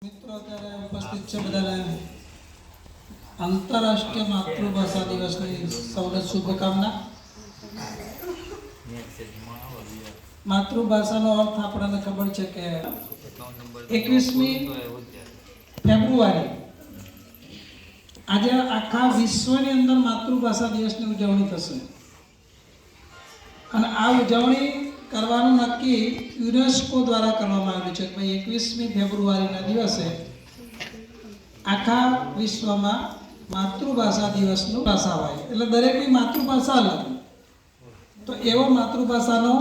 મિત્રો અત્યારે ઉપસ્થિત છે બધાને આંતરરાષ્ટ્રીય માતૃભાષા દિવસની સૌને શુભકામના। માતૃભાષાનો અર્થ આપણને ખબર છે કે 21મી ફેબ્રુઆરી આજે આખા વિશ્વની અંદર માતૃભાષા દિવસની ઉજવણી થશે અને આ ઉજવણી કરવાનું નક્કી યુનેસ્કો દ્વારા કરવામાં આવ્યું છે કે 21મી ફેબ્રુઆરીના દિવસે આખા વિશ્વમાં માતૃભાષા દિવસનું ભાષા હોય એટલે દરેકની માતૃભાષા અલગ, તો એવો માતૃભાષાનો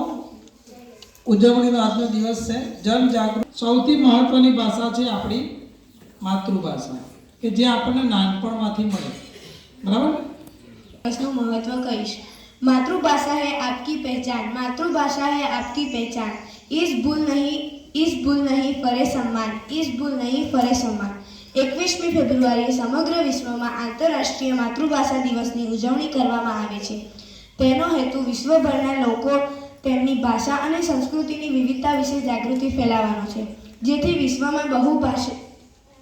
ઉજવણીનો આજનો દિવસ છે। જનજાગૃતિ સૌથી મહત્વની ભાષા છે આપણી માતૃભાષા કે જે આપણને નાનપણમાંથી મળે, બરાબર। इसનું महत्व कहिश। मातृभाषा है आपकी पहचान, मातृभाषा है आपकी पहचान। इस भूल नहीं फरे सम्मान, इस भूल नहीं फरे सम्मान। 21મી ફેબ્રુઆરીએ સમગ્ર વિશ્વમાં આંતરરાષ્ટ્રીય માતૃભાષા દિવસની ઉજવણી કરવામાં આવે છે। તેનો હેતુ વિશ્વભરના લોકો તેમની ભાષા અને સંસ્કૃતિની વિવિધતા વિશે જાગૃતિ ફેલાવવાનો છે, જેથી વિશ્વમાં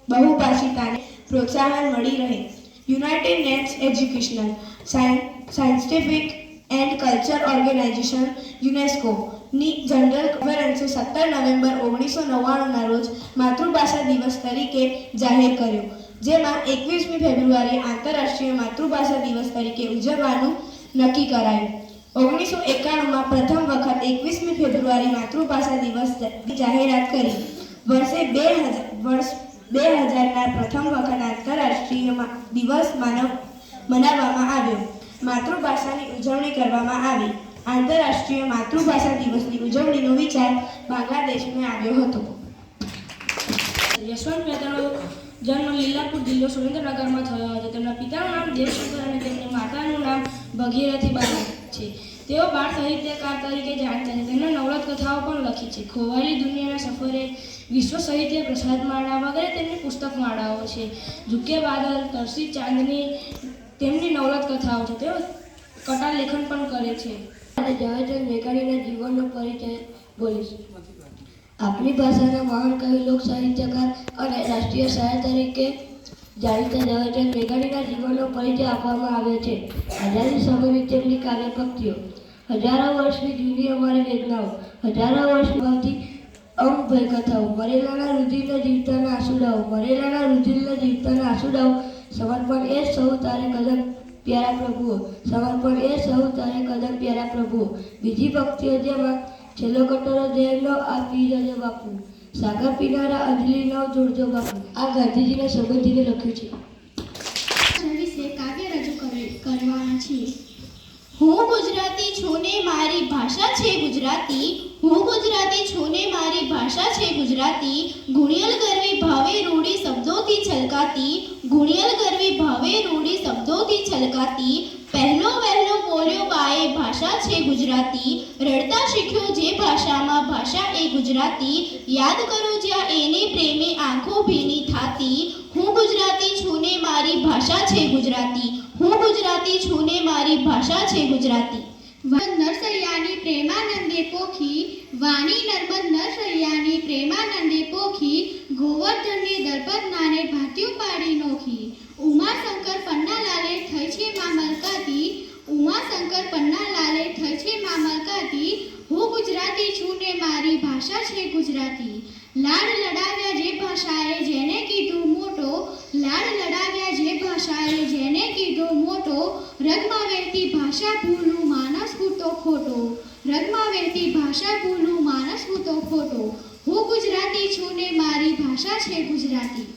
બહુભાષિતાને પ્રોત્સાહન મળી રહે। United Nations Educational, Scientific and Culture Organization UNESCO ની જનરલ કોન્ફરન્સે 17 નવેમ્બર 1999ના રોજ માતૃભાષા દિવસ તરીકે જાહેર કર્યો, જેમાં 21મી ફેબ્રુઆરીએ આંતરરાષ્ટ્રીય માતૃભાષા દિવસ તરીકે ઉજવવાનું નક્કી કરાયું। 1991માં પ્રથમ વખત 21મી ફેબ્રુઆરી માતૃભાષા દિવસ જાહેરાત કરી। વર્ષે 2000ના પ્રથમ વખત આંતરરાષ્ટ્રીય દિવસ મનાવવામાં આવ્યો। માતૃભાષાની ઉજવણી કરવામાં આવી। આંતરરાષ્ટ્રીય માતૃભાષા દિવસની ઉજવણીનો વિચાર બાંગ્લાદેશમાં આવ્યો હતો। યશવંત મહેતાનો જન્મ લીલાપુર જિલ્લો સુરેન્દ્રનગરમાં થયો હતો। તેમના પિતાનું નામ દેવશંકર અને તેમની માતાનું નામ ભગીરથીબાઈ છે। તેઓ બાળ સાહિત્યકાર તરીકે જાણીતા છે। તેમણે નવલત કથાઓ પણ લખી છે। ખોવાયેલી દુનિયાના સફરે, વિશ્વ સાહિત્ય પ્રસાદમાળા વગેરે તેમની પુસ્તકમાળાઓ છે। ઝુકે બાદલ, તરસી ચાંદની તેમની નવલત કથાઓ છે। તેઓ કટા લેખન પણ કરે છે। અને ઝવેરચંદ મેઘાણીના જીવનનો પરિચય બોલીશ। આપણી ભાષાના મહાન કવિ, લોક સાહિત્યકાર અને રાષ્ટ્રીય શાયર તરીકે જાણીતા ઝવેરચંદ મેઘાણીના જીવનનો પરિચય આપવામાં આવ્યો છે। આઝાદી સમયની તેમની કાવ્ય પંક્તિઓ, હજારો વર્ષની જૂની અમારી વેદનાઓ, હજારો વર્ષમાંથી અમભય કથાઓ, મરેલાના રુધિરના જીવતાના આંસુડાઓ, મરેલાના રુધિરના જીવતાના આંસુડાઓ, સમર્પણ એ સૌ તારે કદમ પ્યારા પ્રભુઓ, સમર્પણ એ સૌ તારે કદમ પ્યારા પ્રભુઓ। બીજી પંક્તિઓ જેમાં છેલ્લો કટોરો ઝેરનો આ પી જજો બાપુ, સાગર પીનારા અંજલિ નવ જોડજો બાપુ, આ ગાંધીજીને સંબંધીને લખ્યું છે। વિશે કાવ્ય રજૂ કરવાના છીએ। હું ગુજરાતી છું ને મારી ભાષા છે ગુજરાતી, હું ગુજરાતી છું ને મારી ભાષા છે ગુજરાતી। ગુણિયલ ગરવી ભાવે રૂડી શબ્દોથી છલકાતી, ગુણિયલ ગરવી ભાવે રૂડી શબ્દોથી છલકાતી। પહેલો વહેલો બોલ્યો બાએ ભાષા છે ગુજરાતી, રડતા શીખ્યો જે ભાષામાં ભાષા એ ગુજરાતી। યાદ કરું જ્યાં એને પ્રેમે આંખો ભીની થાતી, હું ગુજરાતી છું ને મારી ભાષા છે ગુજરાતી, હું ગુજરાતી છું ને મારી ભાષા છે ગુજરાતી। નરસૈયાની પ્રેમાનંદે પોખી, વાણી નર્મદ નરસૈયાની પ્રેમાનંદે પોખી, ગોવર્ધનને દર્પદનાને ભાત્યું પાડી નોખી। ઉમાશંકર પન્નાલાલે થઈ છે મા મલકાતી, ઉમાશંકર પન્નાલાલે થઈ છે મા મલકાતી। હું ગુજરાતી છું ને મારી ભાષા છે ગુજરાતી। લાડ લડાવ્યા જે ભાષાએ જેને કીધું મોટો, લાડ લડાવ્યા જે ભાષાએ જેને કીધો મોટો, રગમાં વહેતી ભાષા ભૂલું માનસ હું તો ખોટો, રગમાં વહેતી ભાષા ભૂલું માનસ હું તો ખોટો। હું ગુજરાતી છું ને મારી ભાષા છે ગુજરાતી।